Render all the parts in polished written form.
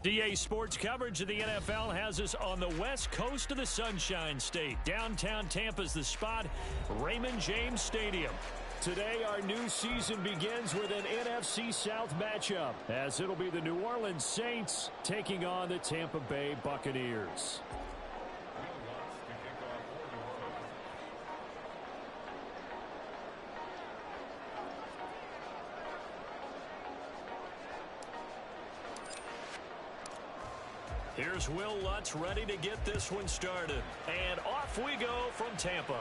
DA Sports coverage of the NFL has us on the west coast of the Sunshine State. Downtown Tampa's the spot, Raymond James Stadium. Today, our new season begins with an NFC South matchup, as it'll be the New Orleans Saints taking on the Tampa Bay Buccaneers. Here's Will Lutz ready to get this one started. And off we go from Tampa.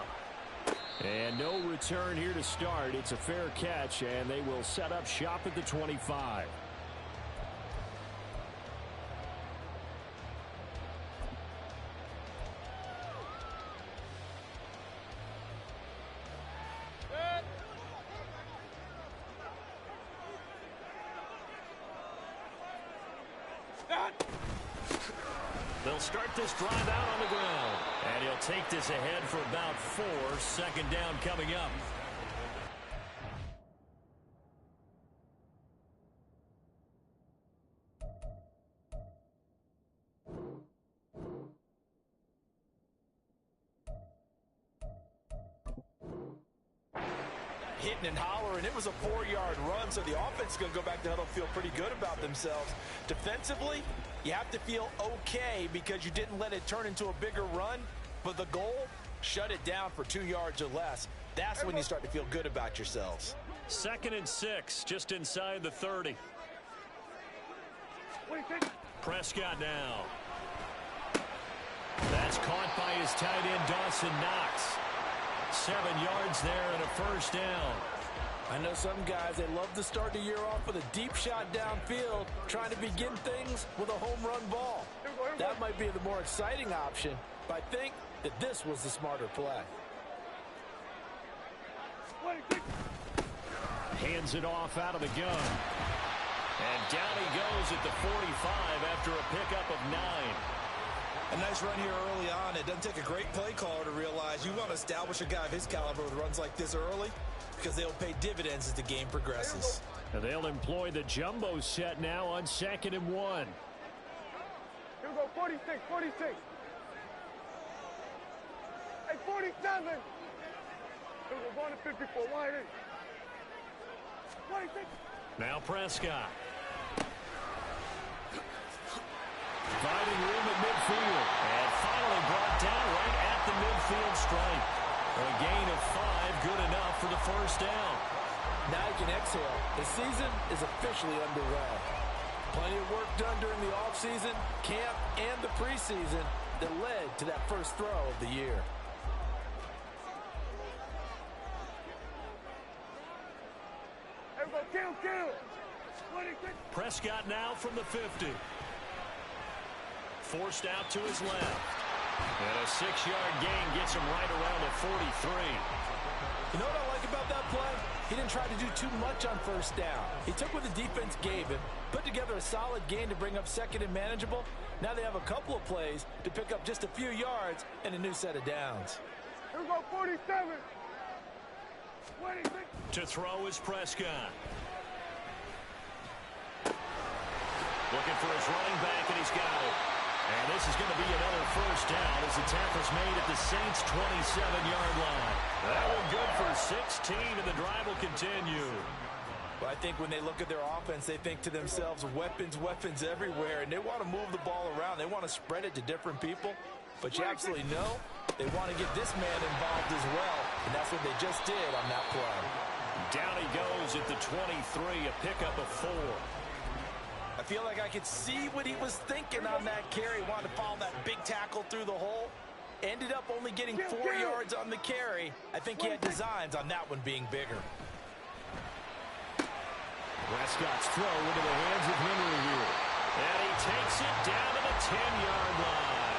And no return here to start. It's a fair catch, and they will set up shop at the 25. They'll start this drive out on the ground. And he'll take this ahead for about 4. Second down coming up. Hitting and hollering. It was a 4-yard run, so the offense is going to go back to huddle, feel pretty good about themselves. Defensively, you have to feel okay because you didn't let it turn into a bigger run. But the goal, shut it down for 2 yards or less. That's when you start to feel good about yourselves. 2nd and 6, just inside the 30. Prescott now. That's caught by his tight end, Dawson Knox. 7 yards there and a first down. I know some guys, they love to start the year off with a deep shot downfield, trying to begin things with a home run ball. That might be the more exciting option, but I think that this was the smarter play. Hands it off out of the gun. And down he goes at the 45 after a pickup of 9. A nice run here early on. It doesn't take a great play caller to realize you want to establish a guy of his caliber with runs like this early because they'll pay dividends as the game progresses. And they'll employ the jumbo set now on 2nd and 1. Here we go, 46, 46. Hey, 47. Here we go, going to 54, wide in. 46. Now Prescott. Finding room at midfield. And finally brought down right at the midfield stripe. A gain of 5, good enough for the first down. Now you can exhale. The season is officially underway. Plenty of work done during the offseason, camp, and the preseason that led to that first throw of the year. Everybody kill. 26. Prescott now from the 50. Forced out to his left. And a 6-yard gain gets him right around the 43. You know what I like about that play? He didn't try to do too much on first down. He took what the defense gave him, put together a solid gain to bring up 2nd and manageable. Now they have a couple of plays to pick up just a few yards and a new set of downs. Here we go, 47. 26. To throw is Prescott. Looking for his running back, and he's got it. And this is going to be another first down as the tackle's made at the Saints' 27-yard line. That one good for 16, and the drive will continue. Well, I think when they look at their offense, they think to themselves, weapons everywhere, and they want to move the ball around. They want to spread it to different people. But you absolutely know they want to get this man involved as well, and that's what they just did on that play. Down he goes at the 23, a pickup of 4. I feel like I could see what he was thinking on that carry. Wanted to follow that big tackle through the hole. Ended up only getting 4 yards on the carry. I think he had designs on that one being bigger. Prescott's throw into the hands of Henry here. And he takes it down to the 10-yard line.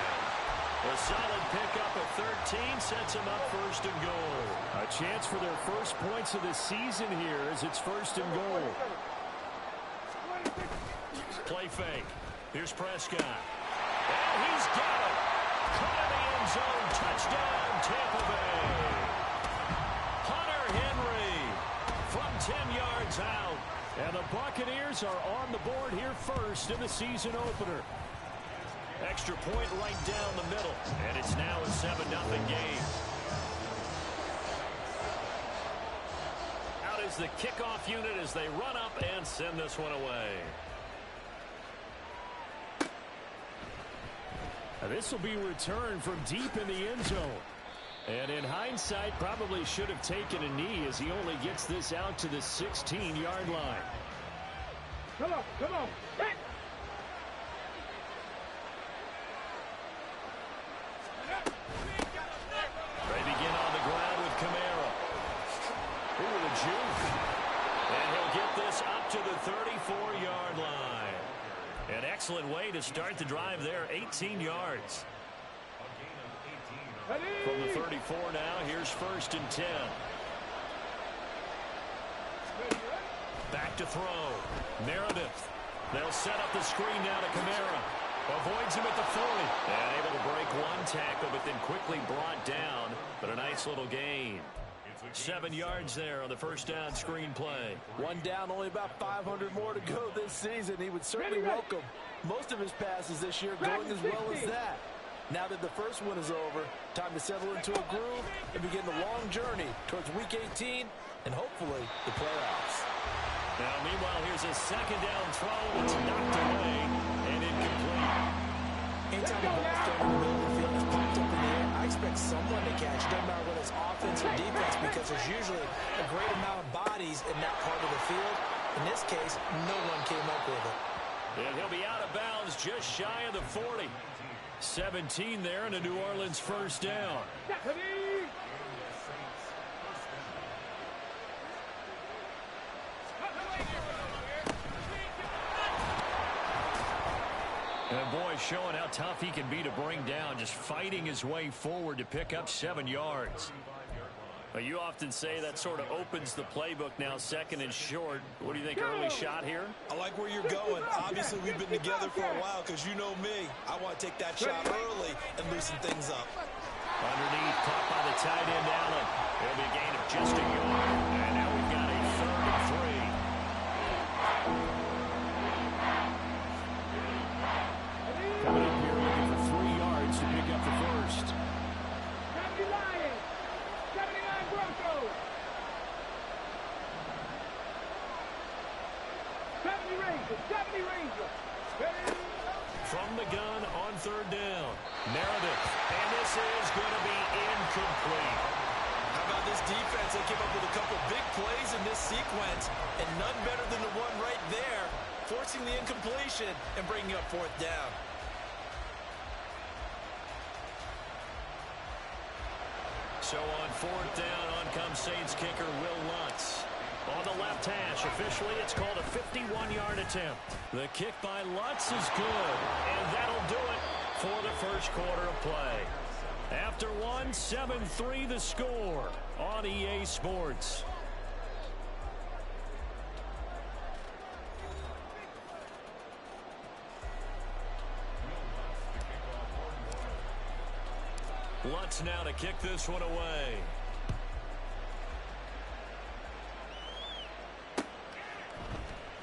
A solid pickup of 13 sets him up 1st and goal. A chance for their first points of the season here as it's 1st and goal. Play fake. Here's Prescott. And he's got it. Caught in the end zone. Touchdown, Tampa Bay. Hunter Henry from 10 yards out. And the Buccaneers are on the board here first in the season opener. Extra point right down the middle. And it's now a 7-0 game. Out is the kickoff unit as they run up and send this one away. This will be returned from deep in the end zone. And in hindsight, probably should have taken a knee as he only gets this out to the 16-yard line. Come on, come on. Hey. They begin on the ground with Kamara. Ooh, the juke. And he'll get this up to the 34-yard line. An excellent way to start the drive there, 18 yards. From the 34 now, here's 1st and 10. Back to throw. Meredith. They'll set up the screen now to Kamara. Avoids him at the 40. And able to break one tackle, but then quickly brought down. But a nice little gain. 7 yards there on the first down screen play. One down, only about 500 more to go this season. He would certainly welcome most of his passes this year going as well as that. Now that the first one is over, time to settle into a groove and begin the long journey towards Week 18 and hopefully the playoffs. Now, meanwhile, here's a second down throw. It's knocked away and incomplete. Anytime the ball's thrown in the middle of the field is popped up in the air, I expect someone to catch. It doesn't matter whether it's offense or defense because there's usually a great amount of bodies in that part of the field. In this case, no one came up with it. And he'll be out of bounds just shy of the 40. 17 there and a New Orleans first down. And boy, showing how tough he can be to bring down, just fighting his way forward to pick up 7 yards. But you often say that sort of opens the playbook now, 2nd and short. What do you think, early shot here? I like where you're going. Obviously, we've been together for a while because you know me. I want to take that shot early and loosen things up. Underneath, caught by the tight end, Allen. It'll be a gain of just a yard. And now we've got a 3rd and 3. Coming up here looking for 3 yards to pick up the first. 70 Lions, 79 Broncos. 70 Rangers, 70 Rangers. From the gun on 3rd down. Meredith. And this is going to be incomplete. How about this defense? They came up with a couple big plays in this sequence, and none better than the one right there, forcing the incompletion and bringing up 4th down. So on 4th down, on comes Saints kicker Will Lutz. On the left hash, officially it's called a 51-yard attempt. The kick by Lutz is good, and that'll do it for the first quarter of play. After one, 7-3 the score on EA Sports. Lutz now to kick this one away.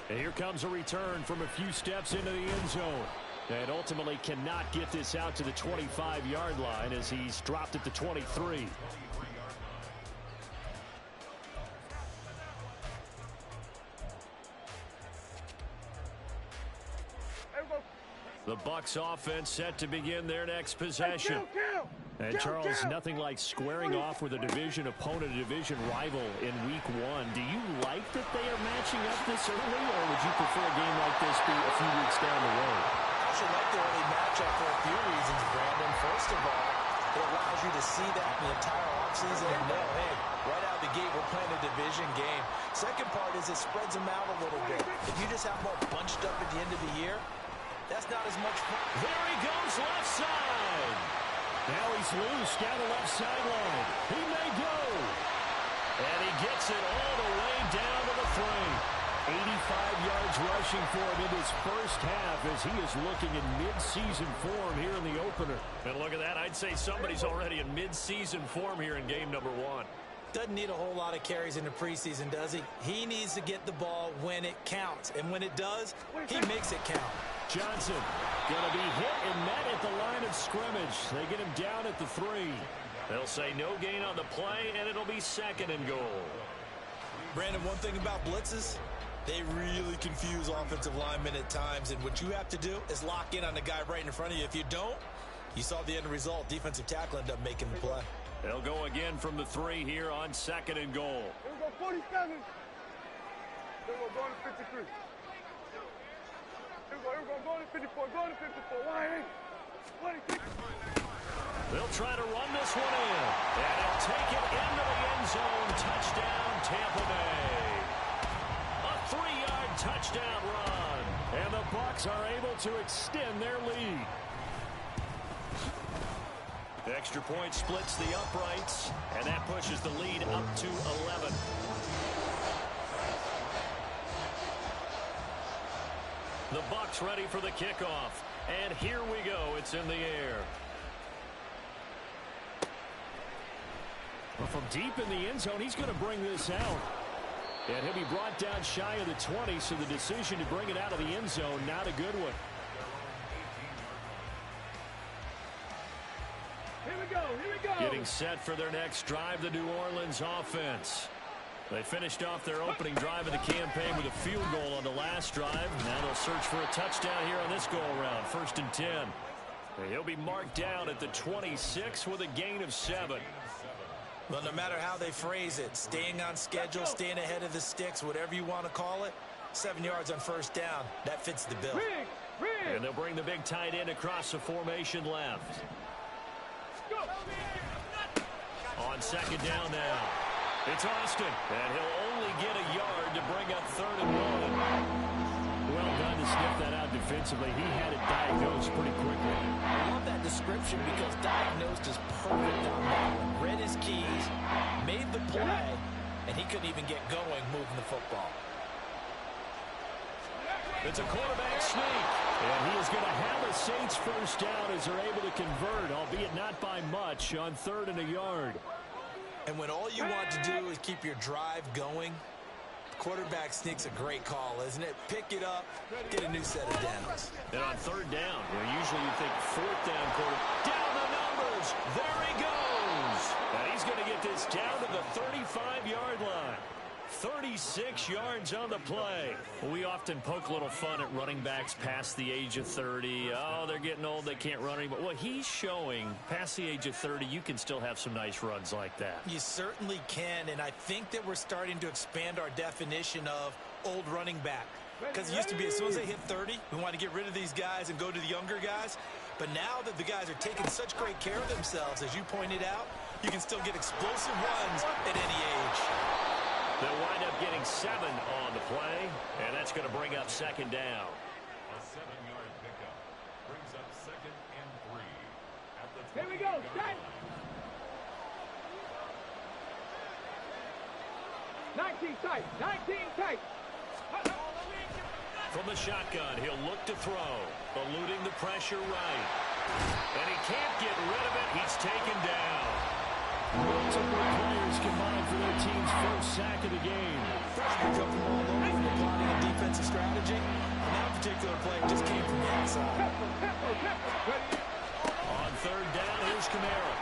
And here comes a return from a few steps into the end zone. And ultimately cannot get this out to the 25-yard line as he's dropped at the 23. The Bucs offense set to begin their next possession. And Charles, nothing like squaring off with a division opponent, a division rival in week 1. Do you like that they are matching up this early, or would you prefer a game like this be a few weeks down the road? I should like the early matchup for a few reasons, Brandon. First of all, it allows you to see that the entire offseason and know, hey, right out the gate, we're playing a division game. Second part is it spreads them out a little bit. If you just have them all bunched up at the end of the year, that's not as much fun. There he goes, left side. Now he's loose down the left sideline. He may go. And he gets it all the way down to the 3. 85 yards rushing for him in his first half as he is looking in mid-season form here in the opener. And look at that. I'd say somebody's already in mid-season form here in game number 1. Doesn't need a whole lot of carries in the preseason, does he? He needs to get the ball when it counts. And when it does, he makes it count. Johnson going to be hit and met at the line of scrimmage. They get him down at the 3. They'll say no gain on the play, and it'll be 2nd and goal. Brandon, one thing about blitzes, they really confuse offensive linemen at times. And what you have to do is lock in on the guy right in front of you. If you don't, you saw the end result. Defensive tackle ended up making the play. They'll go again from the 3 here on 2nd and goal. Here we go, 47. Here we go, going to 53. Here we go, going to 54, going to 54. Why? 26. They'll try to run this one in. And they'll take it into the end zone. Touchdown, Tampa Bay. A 3-yard touchdown run. And the Bucs are able to extend their lead. The extra point splits the uprights, and that pushes the lead up to 11. The Bucs ready for the kickoff. And here we go. It's in the air. Well, from deep in the end zone, he's going to bring this out. And he'll be brought down shy of the 20, so the decision to bring it out of the end zone, not a good one. Here we go, here we go. Getting set for their next drive, the New Orleans offense. They finished off their opening drive of the campaign with a field goal on the last drive. Now they'll search for a touchdown here on this go-around. 1st and 10. And he'll be marked down at the 26 with a gain of 7. Well, no matter how they phrase it, staying on schedule, staying ahead of the sticks, whatever you want to call it, 7 yards on 1st down. That fits the bill. And they'll bring the big tight end across the formation left. On 2nd down now. It's Austin, and he'll only get a yard to bring up 3rd and 1. Well done to sniff that out defensively. He had it diagnosed pretty quickly. I love that description because diagnosed is perfect on that one. Read his keys, made the play, and he couldn't even get going moving the football. It's a quarterback sneak, and he is going to have a Saints 1st down as they're able to convert, albeit not by much, on 3rd and a yard. And when all you want to do is keep your drive going, quarterback sneak's a great call, isn't it? Pick it up, get a new set of downs. And on 3rd down, usually you think 4th down quarter. Down the numbers. There he goes. And he's going to get this down to the 35-yard line. 36 yards on the play. Well, we often poke a little fun at running backs past the age of 30. Oh, they're getting old, they can't run anymore. Well, he's showing past the age of 30, you can still have some nice runs like that. You certainly can, and I think that we're starting to expand our definition of old running back. Because it used to be as soon as they hit 30, we want to get rid of these guys and go to the younger guys. But now that the guys are taking such great care of themselves, as you pointed out, you can still get explosive runs at any age. They'll wind up getting 7 on the play, and that's going to bring up 2nd down. A 7-yard pickup brings up 2nd and 3. At the Here we go, set. 19 tight, 19 tight. From the shotgun, he'll look to throw, eluding the pressure right. And he can't get rid of it. He's taken down. Multiple players combined for their team's 1st sack of the game. Freshman jumped the ball over and plotting a defensive strategy. And that particular play just came from the outside. On 3rd down, here's Kamara.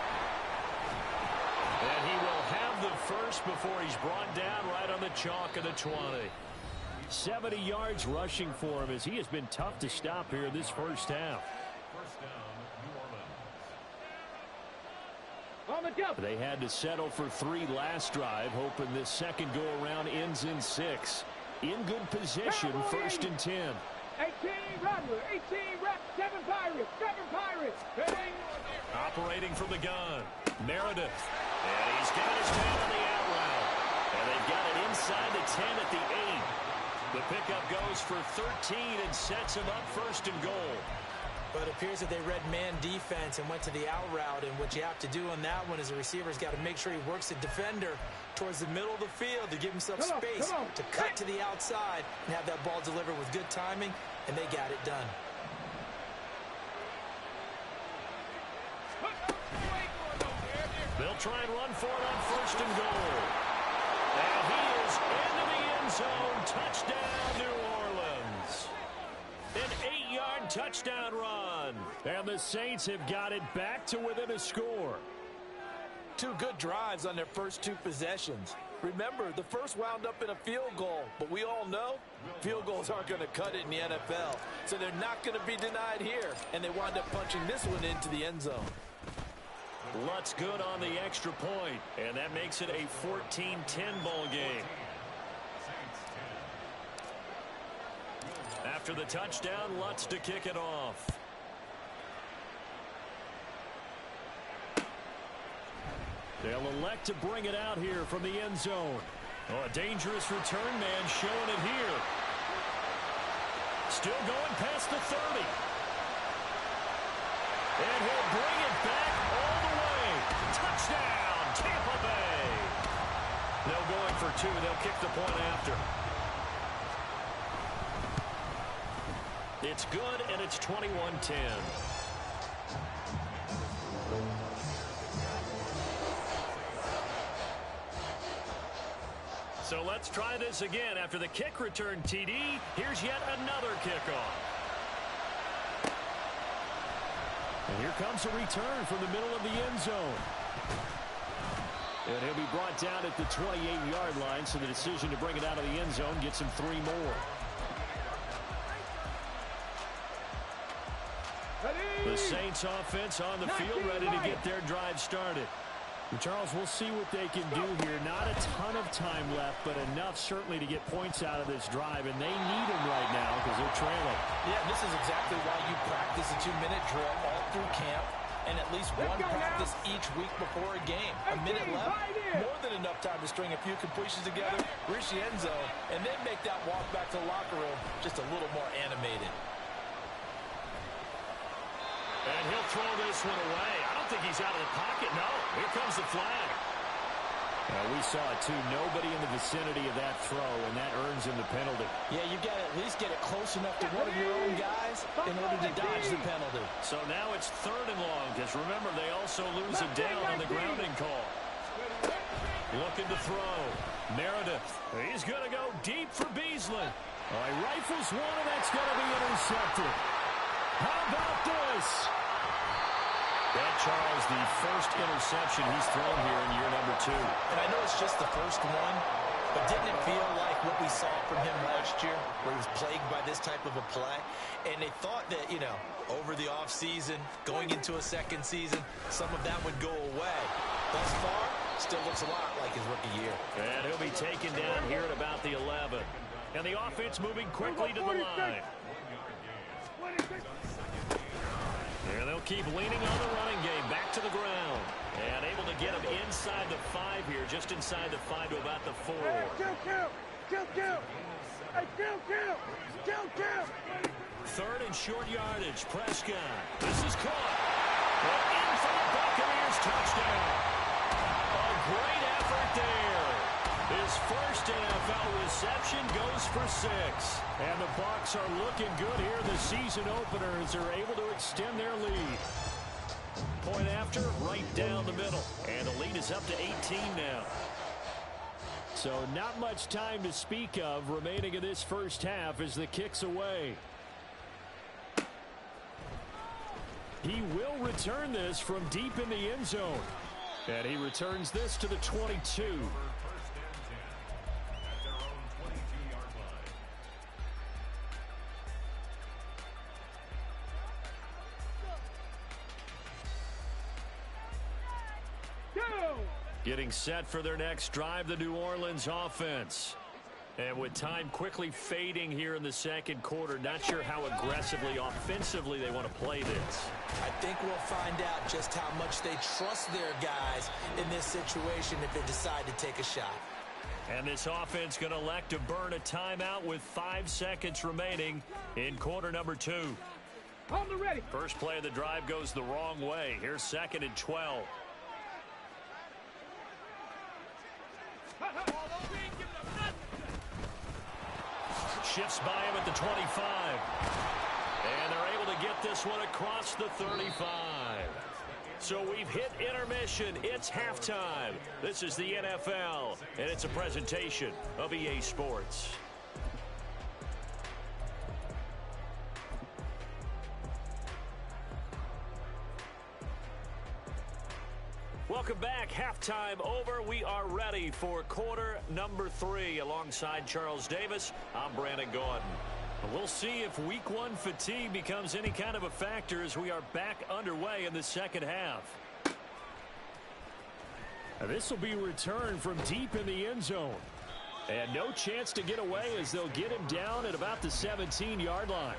And he will have the 1st before he's brought down right on the chalk of the 20. 70 yards rushing for him as he has been tough to stop here in this 1st half. 1st down, New Orleans. On the jump. They had to settle for 3 last drive, hoping this 2nd go-around ends in 6. In good position, 1st and 10. 18 Rattler, 18 Rat, 7 Pirates, 7 Pirates. Hey. Operating from the gun, Meredith. And he's got his man on the out route. And they've got it inside the 10 at the 8. The pickup goes for 13 and sets him up 1st and goal. But it appears that they read man defense and went to the out route. And what you have to do on that one is the receiver's got to make sure he works the defender towards the middle of the field to give himself space to cut to the outside and have that ball delivered with good timing, and they got it done. They'll try and run for it on 1st and goal. And he is into the end zone. Touchdown, New Orleans. An 8-yard touchdown run. And the Saints have got it back to within a score. 2 good drives on their first 2 possessions. Remember, the first wound up in a field goal, but we all know field goals aren't going to cut it in the NFL. So they're not going to be denied here, and they wind up punching this one into the end zone. Lutz good on the extra point, and that makes it a 14-10 ball game. After the touchdown, Lutz to kick it off. They'll elect to bring it out here from the end zone. Oh, a dangerous return man showing it here. Still going past the 30. And he'll bring it back all the way. Touchdown, Tampa Bay. No going for 2. They'll kick the point after. It's good, and it's 21-10. So let's try this again. After the kick return TD, here's yet another kickoff. And here comes a return from the middle of the end zone. And he'll be brought down at the 28-yard line, so the decision to bring it out of the end zone gets him 3 more. The Saints offense on the field, ready to get their drive started. And Charles, we'll see what they can do here. Not a ton of time left, but enough certainly to get points out of this drive, and they need them right now because they're trailing. Yeah, this is exactly why you practice a 2-minute drill all through camp and at least one practice each week before a game. A minute left, more than enough time to string a few completions together, reach the end zone, and then make that walk back to the locker room just a little more animated. And he'll throw this one away. I don't think he's out of the pocket. No, here comes the flag. We saw it, too. Nobody in the vicinity of that throw, and that earns him the penalty. Yeah, you've got to at least get it close enough to one of your own guys in order to dodge the penalty. So now it's 3rd and long, because remember, they also lose a down on the grounding call. Looking to throw. Meredith. He's going to go deep for Beasley. He rifles one, and that's going to be intercepted. How about this? That, Charles, the first interception he's thrown here in year number 2. And I know it's just the first one, but didn't it feel like what we saw from him last year, where he was plagued by this type of a play? And they thought that, you know, over the offseason, going into a second season, some of that would go away. Thus far, still looks a lot like his rookie year. And he'll be taken down here at about the 11. And the offense moving quickly to the line. And they'll keep leaning on the running game, back to the ground. And able to get him inside the 5 here, just inside the 5 to about the 4. Third and short yardage, Prescott. This is caught. And in for the Buccaneers touchdown. A great effort there. His first NFL reception goes for 6. And the Bucs are looking good here in the season opener as they're able to extend their lead. Point after, right down the middle. And the lead is up to 18 now. So not much time to speak of remaining in this first half as the kick's away. He will return this from deep in the end zone. And he returns this to the 22. Getting set for their next drive, the New Orleans offense. And with time quickly fading here in the second quarter, not sure how aggressively, offensively they want to play this. I think we'll find out just how much they trust their guys in this situation if they decide to take a shot. And this offense going to elect to burn a timeout with 5 seconds remaining in quarter number 2. Hold it ready. First play of the drive goes the wrong way. Here's 2nd and 12. Shifts by him at the 25. And they're able to get this one across the 35. So we've hit intermission. It's halftime. This is the NFL, and it's a presentation of EA Sports. Welcome back. Halftime over. We are ready for quarter number 3. Alongside Charles Davis, I'm Brandon Gaudin. We'll see if week 1 fatigue becomes any kind of a factor as we are back underway in the second half. This will be returned from deep in the end zone. And no chance to get away as they'll get him down at about the 17-yard line.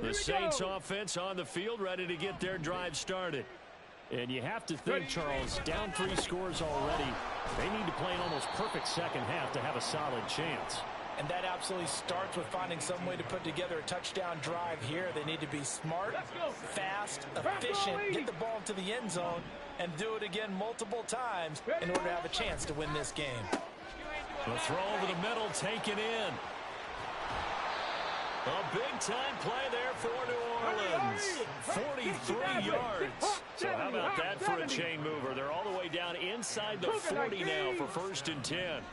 The Saints offense on the field, ready to get their drive started. And you have to think, Charles, down 3 scores already. They need to play an almost perfect second half to have a solid chance. And that absolutely starts with finding some way to put together a touchdown drive here. They need to be smart, fast, efficient, get the ball to the end zone, and do it again multiple times in order to have a chance to win this game. The throw over the middle, taken in. A big-time play there for New Orleans. 43 yards. So how about that for a chain mover? They're all the way down inside the 40 now for 1st and 10.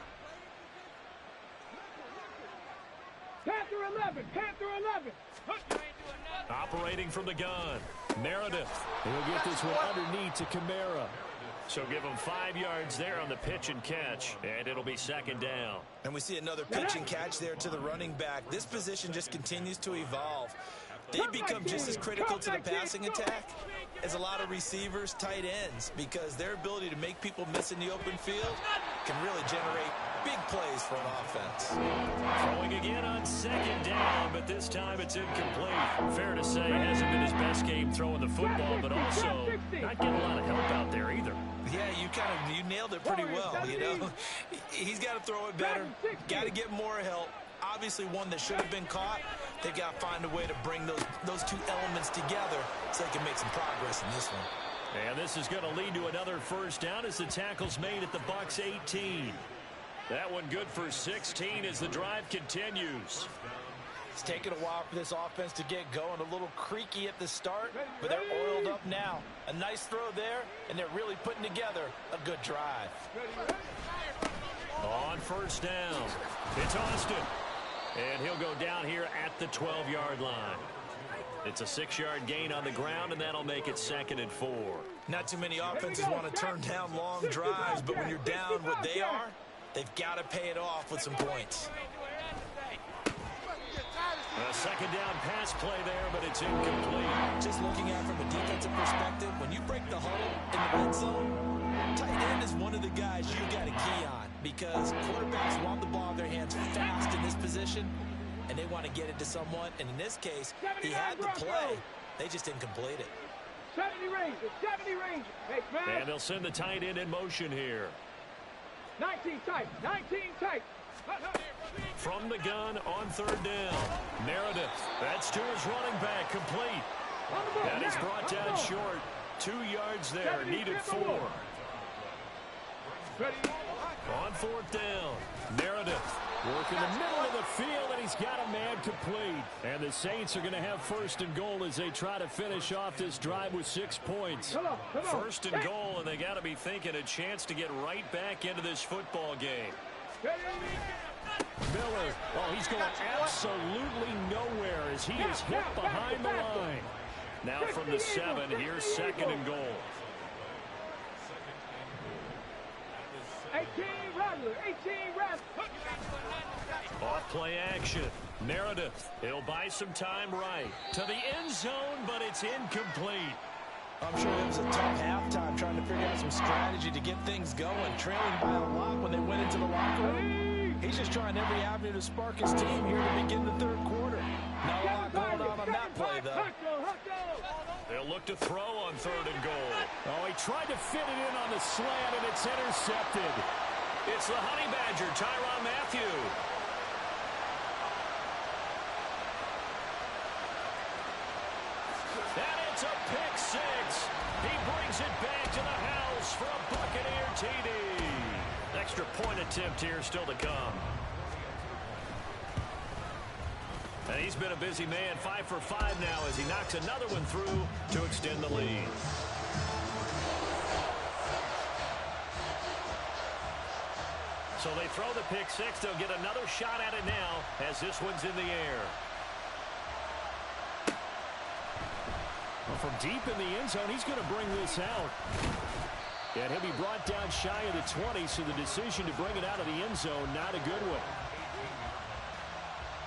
Panther 11, Panther 11. Operating from the gun. Meredith. He'll get this one underneath to Kamara. So give him 5 yards there on the pitch and catch, and it'll be 2nd down. And we see another pitch and catch there to the running back. This position just continues to evolve. They become just as critical to the passing attack as a lot of receivers, tight ends, because their ability to make people miss in the open field can really generate big plays for an offense. Throwing again on 2nd down, but this time it's incomplete. Fair to say, hasn't been his best game throwing the football, but also not getting a lot of help out there either. Yeah, you nailed it pretty well, you know. He's got to throw it better, got to get more help. Obviously one that should have been caught. They've got to find a way to bring those 2 elements together so they can make some progress in this one. And this is going to lead to another 1st down as the tackle's made at the Bucs 18. That one good for 16 as the drive continues. It's taken a while for this offense to get going. A little creaky at the start, but they're oiled up now. A nice throw there, and they're really putting together a good drive. On 1st down, it's Austin. And he'll go down here at the 12-yard line. It's a 6-yard gain on the ground, and that'll make it 2nd and 4. Not too many offenses want to turn down long drives, but when you're down what they are, they've got to pay it off with some points. A 2nd down pass play there, but it's incomplete. Just looking at it from a defensive perspective, when you break the huddle in the red zone, tight end is one of the guys you got to key on because quarterbacks want the ball in their hands fast in this position, and they want to get it to someone. And in this case, he had the play. They just didn't complete it. 70 range, 70 range. Hey, man. And they'll send the tight end in motion here. 19 tight, 19 tight. From the gun on 3rd down. Meredith, that's to his running back, complete. That is brought down short. 2 yards there, needed 4. On 4th down, Meredith working the middle of the field, and he's got a man complete. And the Saints are going to have 1st and goal as they try to finish off this drive with 6 points. 1st and goal, and they got to be thinking a chance to get right back into this football game. Miller, oh, he's going absolutely nowhere as he is hit behind the line. Now from the 7, here's 2nd and goal. 18 Rattler, 18 Rattler. Off play action. Meredith, he'll buy some time right. To the end zone, but it's incomplete. I'm sure it was a tough halftime trying to figure out some strategy to get things going. Trailing by a lot when they went into the locker room. He's just trying every avenue to spark his team here to begin the 3rd quarter. Not a lot going on that play, though. They'll look to throw on 3rd and goal. Oh, he tried to fit it in on the slant, and it's intercepted. It's the Honey Badger, Tyrann Mathieu. And it's a pick 6. attempt here still to come. And he's been a busy man, 5 for 5 now as he knocks another one through to extend the lead. So they throw the pick six. They'll get another shot at it now as this one's in the air. Well, from deep in the end zone, he's going to bring this out. And he'll be brought down shy of the 20, so the decision to bring it out of the end zone, not a good one.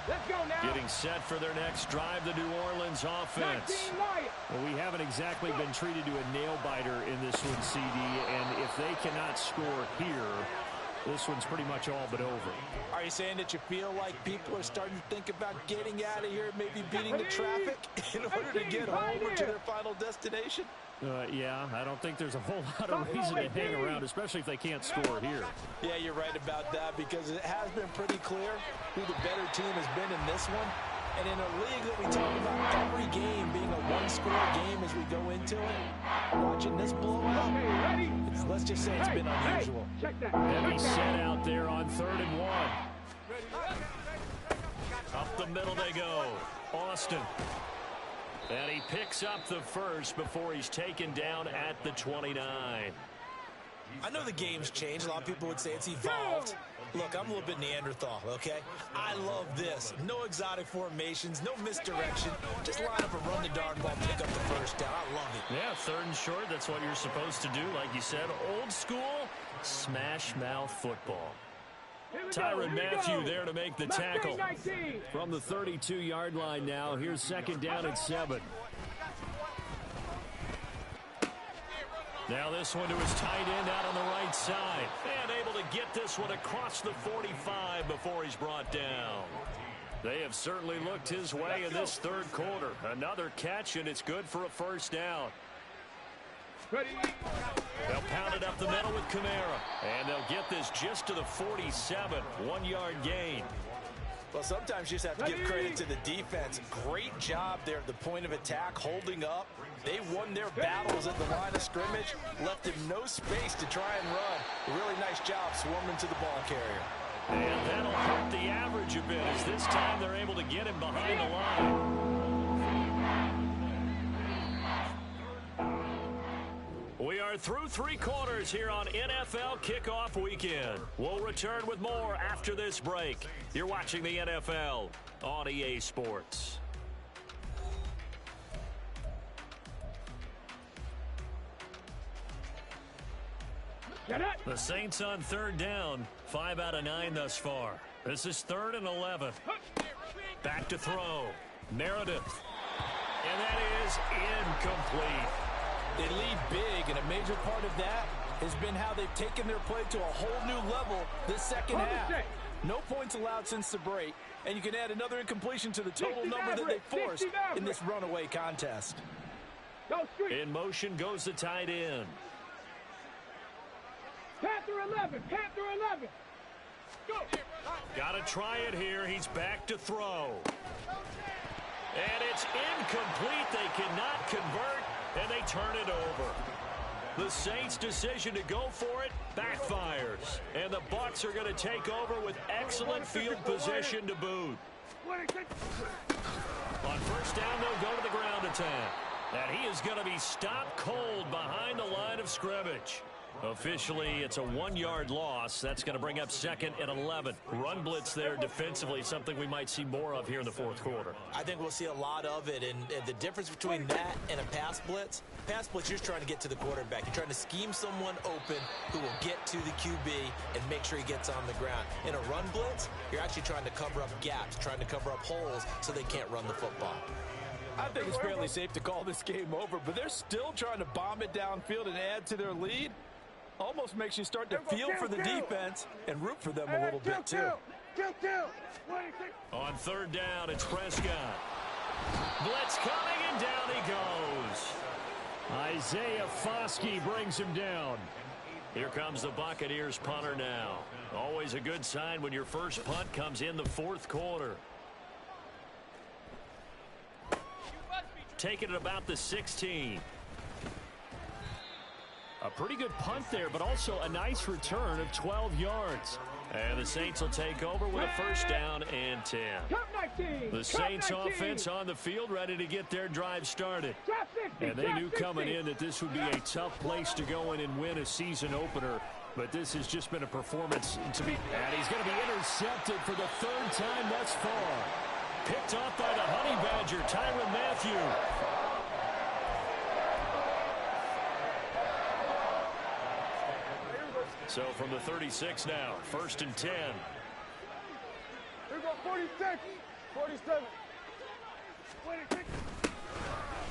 Let's go now. Getting set for their next drive, the New Orleans offense. Well, we haven't exactly been treated to a nail-biter in this one, CD, and if they cannot score here, this one's pretty much all but over. Are you saying that you feel like people are starting to think about getting out of here, maybe beating the traffic in order to get home or to their final destination? Yeah, I don't think there's a whole lot of reason to hang around, especially if they can't score here. Yeah, you're right about that because it has been pretty clear who the better team has been in this one. And in a league that we talk about every game being a one-score game as we go into it, watching this blowout, let's just say it's been unusual. Heavy set out there on 3rd and 1. Up the middle they go. Austin. And he picks up the first before he's taken down at the 29. I know the game's changed. A lot of people would say it's evolved. Look, I'm a little bit Neanderthal, okay? I love this. No exotic formations, no misdirection. Just line up and run the darn ball, pick up the first down. I love it. Yeah, 3rd and short, that's what you're supposed to do. Like you said, old school, smash mouth football. Tyrann Mathieu there to make the tackle. From the 32-yard line now, here's 2nd down and 7. Now this one to his tight end out on the right side. And able to get this one across the 45 before he's brought down. They have certainly looked his way in this 3rd quarter. Another catch, and it's good for a first down. They'll pound it up the middle with Kamara. And they'll get this just to the 47. 1-yard gain. Well, sometimes you just have to give credit to the defense. Great job there at the point of attack, holding up. They won their battles at the line of scrimmage, left him no space to try and run. A really nice job swarming to the ball carrier. And that'll hurt the average a bit as this time they're able to get him behind the line. We are through 3 quarters here on NFL Kickoff Weekend. We'll return with more after this break. You're watching the NFL on EA Sports. The Saints on 3rd down, 5 out of 9 thus far. This is 3rd and 11. Back to throw. Meredith. And that is incomplete. They lead big, and a major part of that has been how they've taken their play to a whole new level this second half. No points allowed since the break, and you can add another incompletion to the total number that they forced in this runaway contest. In motion goes the tight end. Panther 11, Panther 11. Go. Got to try it here. He's back to throw. And it's incomplete. They cannot convert, and they turn it over. The Saints' decision to go for it backfires. And the Bucs are going to take over with excellent field position to boot. On first down, they'll go to the ground attack. And he is going to be stopped cold behind the line of scrimmage. Officially, it's a 1-yard loss. That's going to bring up 2nd and 11. Run blitz there defensively, something we might see more of here in the 4th quarter. I think we'll see a lot of it, and the difference between that and a pass blitz, you're just trying to get to the quarterback. You're trying to scheme someone open who will get to the QB and make sure he gets on the ground. In a run blitz, you're actually trying to cover up gaps, trying to cover up holes so they can't run the football. I think it's fairly safe to call this game over, but they're still trying to bomb it downfield and add to their lead. Almost makes you start to feel for the defense and root for them a little bit, too. On 3rd down, it's Prescott. Blitz coming, and down he goes. Isaiah Foskey brings him down. Here comes the Buccaneers punter now. Always a good sign when your first punt comes in the 4th quarter. Taking it about the 16. A pretty good punt there, but also a nice return of 12 yards. And the Saints will take over with a first down and 10. The Saints offense on the field ready to get their drive started. And they knew coming in that this would be a tough place to go in and win a season opener. But this has just been a performance to be. And he's going to be intercepted for the third time thus far. Picked off by the Honey Badger, Tyrann Mathieu. So from the 36 now, first and 10. Here we go, 46, 47, 26.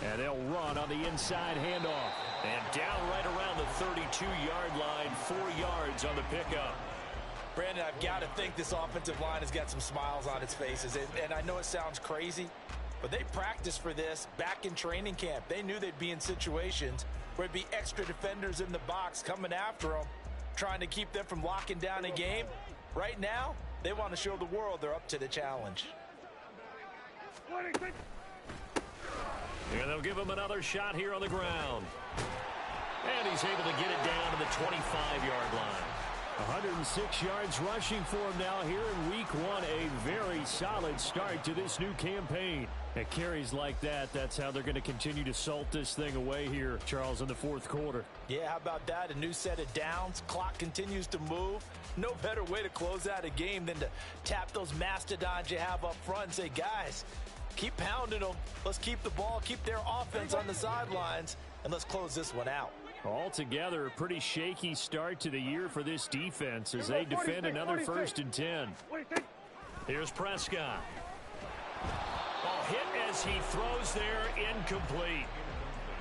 And they'll run on the inside handoff. And down right around the 32-yard line, 4 yards on the pickup. Brandon, I've got to think this offensive line has got some smiles on its faces. And I know it sounds crazy, but they practiced for this back in training camp. They knew they'd be in situations where it'd be extra defenders in the box coming after them, trying to keep them from locking down a game. Right now, they want to show the world they're up to the challenge. 26. And they'll give him another shot here on the ground. And he's able to get it down to the 25-yard line. 106 yards rushing for him now here in week 1. A very solid start to this new campaign. At carries like that, that's how they're going to continue to salt this thing away here, Charles, in the fourth quarter. Yeah, how about that? A new set of downs. Clock continues to move. No better way to close out a game than to tap those mastodons you have up front and say, guys, keep pounding them. Let's keep the ball, keep their offense on the sidelines, and let's close this one out. Altogether, a pretty shaky start to the year for this defense as they defend another first and 10. Here's Prescott. Ball hit as he throws there, incomplete.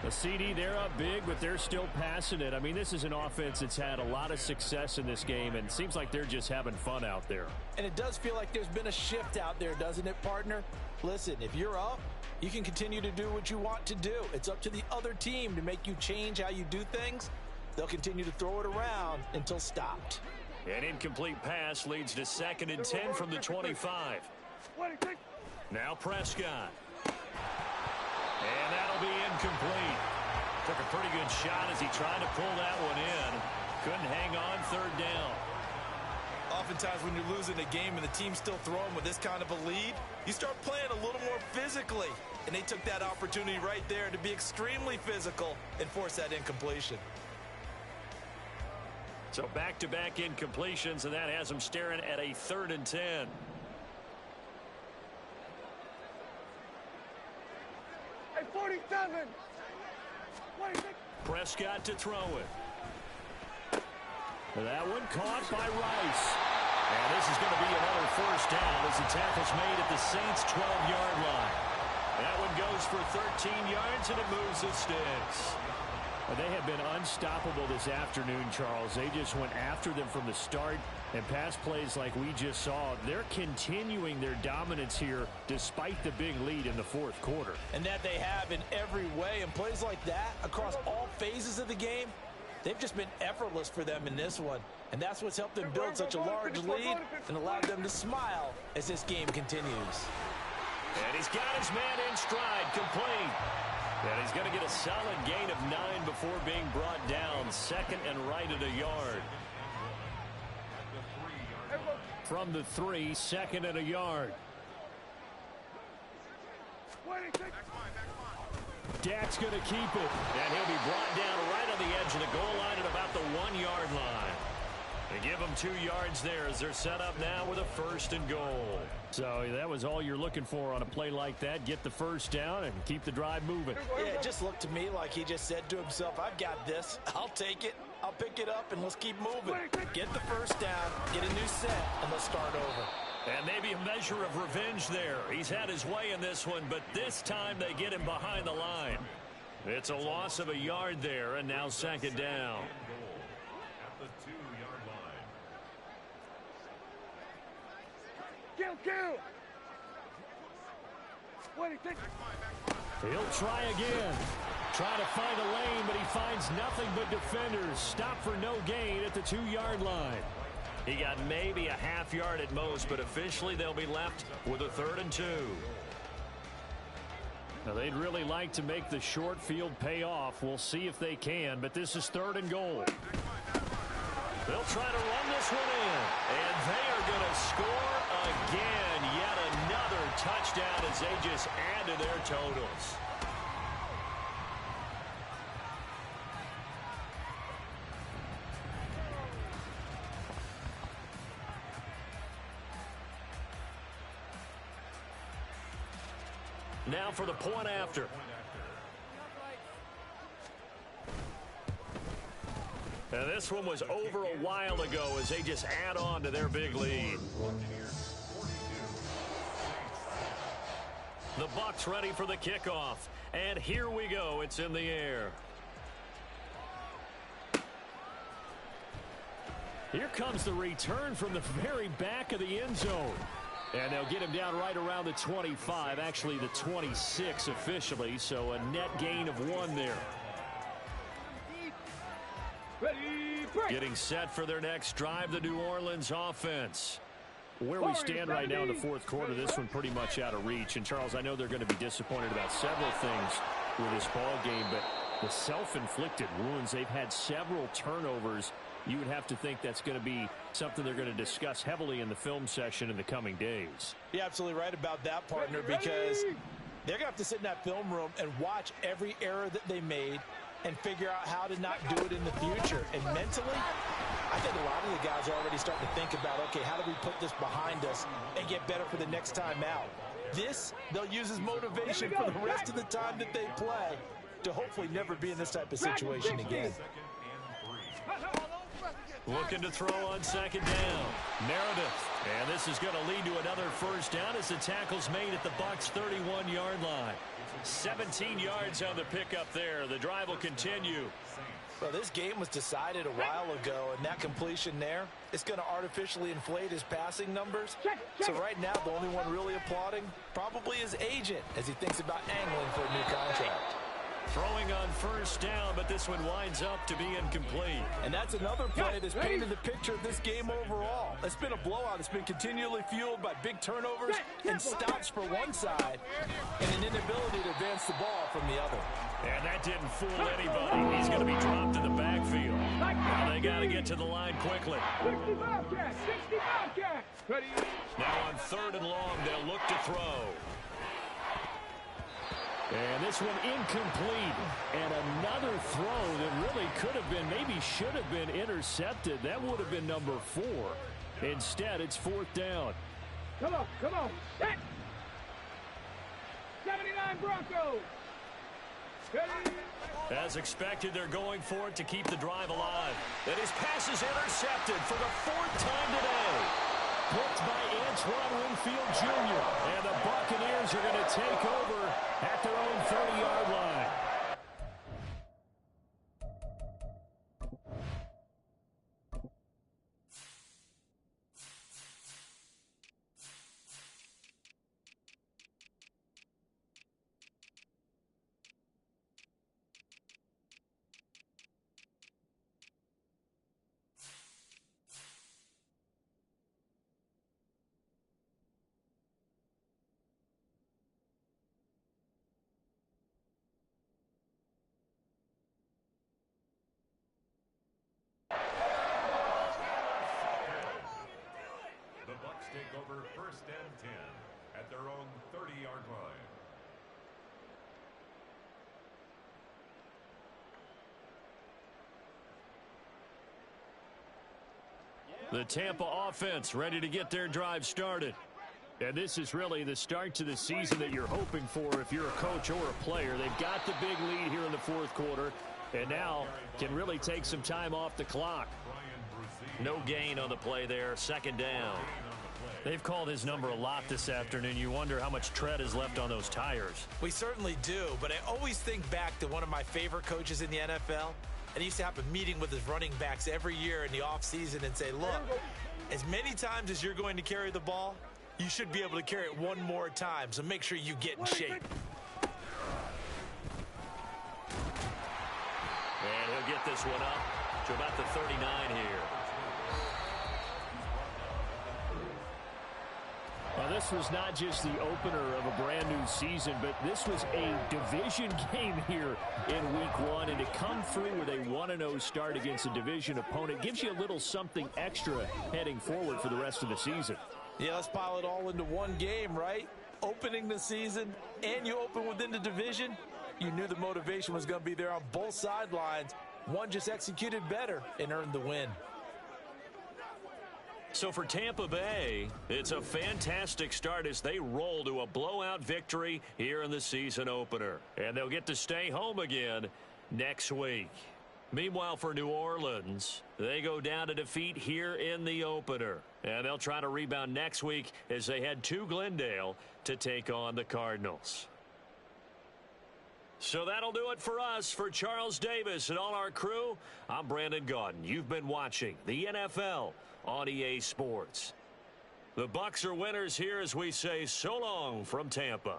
The CD, they're up big, but they're still passing it. I mean, this is an offense that's had a lot of success in this game, and it seems like they're just having fun out there. And it does feel like there's been a shift out there, doesn't it, partner? Listen, if you're up, you can continue to do what you want to do. It's up to the other team to make you change how you do things. They'll continue to throw it around until stopped. An incomplete pass leads to second and 10 from the 25. Now Prescott. And that'll be incomplete. Took a pretty good shot as he tried to pull that one in. Couldn't hang on, third down. Oftentimes when you're losing a game and the team's still throwing with this kind of a lead, you start playing a little more physically. And they took that opportunity right there to be extremely physical and force that incompletion. So back-to-back incompletions, and that has them staring at a third and 10. Hey, 47. 26. Prescott to throw it. That one caught by Rice. And this is going to be another first down as the tackle's made at the Saints' 12-yard line. That one goes for 13 yards, and it moves the sticks. They have been unstoppable this afternoon, Charles. They just went after them from the start, and pass plays like we just saw, they're continuing their dominance here despite the big lead in the fourth quarter. And that they have in every way, and plays like that across all phases of the game, they've just been effortless for them in this one. And that's what's helped them build such a large lead and allowed them to smile as this game continues. And he's got his man in stride, complete. And he's going to get a solid gain of 9 before being brought down. Second and right at a yard. From the 3, second and a yard. Dak's going to keep it. And he'll be brought down right on the edge of the goal line at about the 1-yard line. They give them 2 yards there as they're set up now with a first and goal. So that was all you're looking for on a play like that. Get the first down and keep the drive moving. Yeah, it just looked to me like he just said to himself, I've got this. I'll take it. I'll pick it up, and let's keep moving. Get the first down, get a new set, and let's start over. And maybe a measure of revenge there. He's had his way in this one, but this time they get him behind the line. It's a loss of a yard there, and now second down. At the 2-yard line. Kill. 26. He'll try again. Trying to find a lane, but he finds nothing but defenders. Stop for no gain at the 2-yard line. He got maybe a half yard at most, but officially they'll be left with a 3rd and 2. Now they'd really like to make the short field pay off. We'll see if they can, but this is 3rd and goal. They'll try to run this one in. And they are going to score again. Yet another touchdown as they just add to their totals. Now for the point after. And this one was over a while ago as they just add on to their big lead. The Bucs ready for the kickoff. And here we go. It's in the air. Here comes the return from the very back of the end zone. And they'll get him down right around the 25, actually the 26 officially, so a net gain of 1 there. Getting set for their next drive, the New Orleans offense. Where we stand right now in the fourth quarter, this one pretty much out of reach. And, Charles, I know they're going to be disappointed about several things with this ball game, but the self-inflicted wounds, they've had several turnovers. You would have to think that's going to be something they're going to discuss heavily in the film session in the coming days. You're absolutely right about that, partner, because they're going to have to sit in that film room and watch every error that they made and figure out how to not do it in the future. And mentally, I think a lot of the guys are already starting to think about, okay, how do we put this behind us and get better for the next time out? This, they'll use as motivation for the rest of the time that they play to hopefully never be in this type of situation again. Looking to throw on second down. Meredith. And this is going to lead to another first down as the tackle's made at the Bucs' 31-yard line. 17 yards on the pickup there. The drive will continue. Well, this game was decided a while ago, and that completion there, it's going to artificially inflate his passing numbers. So right now, the only one really applauding probably his agent as he thinks about angling for a new contract. Throwing on first down, but this one winds up to be incomplete. And that's another play that's painted the picture of this game overall. It's been a blowout. It's been continually fueled by big turnovers and stops for one side and an inability to advance the ball from the other. And that didn't fool anybody. He's going to be dropped in the backfield. Now they got to get to the line quickly. 60 Bobcat, 60 Bobcat. Ready? Now on third and long, they'll look to throw. And this one incomplete. And another throw that really could have been, maybe should have been intercepted. That would have been number 4. Instead, it's fourth down. Come on, come on. Set. 79 Broncos. Ready? As expected, they're going for it to keep the drive alive. And his pass is intercepted for the 4th time today. Blocked by Antoine Winfield Jr. And the Buccaneers are going to take over at their own 30-yard line. Take over first and 10 at their own 30-yard line. The Tampa offense ready to get their drive started. And this is really the start to the season that you're hoping for if you're a coach or a player. They've got the big lead here in the fourth quarter and now can really take some time off the clock. No gain on the play there, second down. They've called his number a lot this afternoon. You wonder how much tread is left on those tires. We certainly do, but I always think back to one of my favorite coaches in the NFL. And he used to have a meeting with his running backs every year in the offseason and say, look, as many times as you're going to carry the ball, you should be able to carry it one more time, so make sure you get in shape. And he'll get this one up to about the 39 here. Well, this was not just the opener of a brand new season, but this was a division game here in week 1. And to come through with a 1-0 start against a division opponent gives you a little something extra heading forward for the rest of the season. Yeah, let's pile it all into one game, right? Opening the season, and you open within the division. You knew the motivation was going to be there on both sidelines. One just executed better and earned the win. So for Tampa Bay, it's a fantastic start as they roll to a blowout victory here in the season opener. And they'll get to stay home again next week. Meanwhile, for New Orleans, they go down to defeat here in the opener. And they'll try to rebound next week as they head to Glendale to take on the Cardinals. So that'll do it for us. For Charles Davis and all our crew, I'm Brandon Gaudin. You've been watching the NFL on EA Sports. The Bucs are winners here as we say so long from Tampa.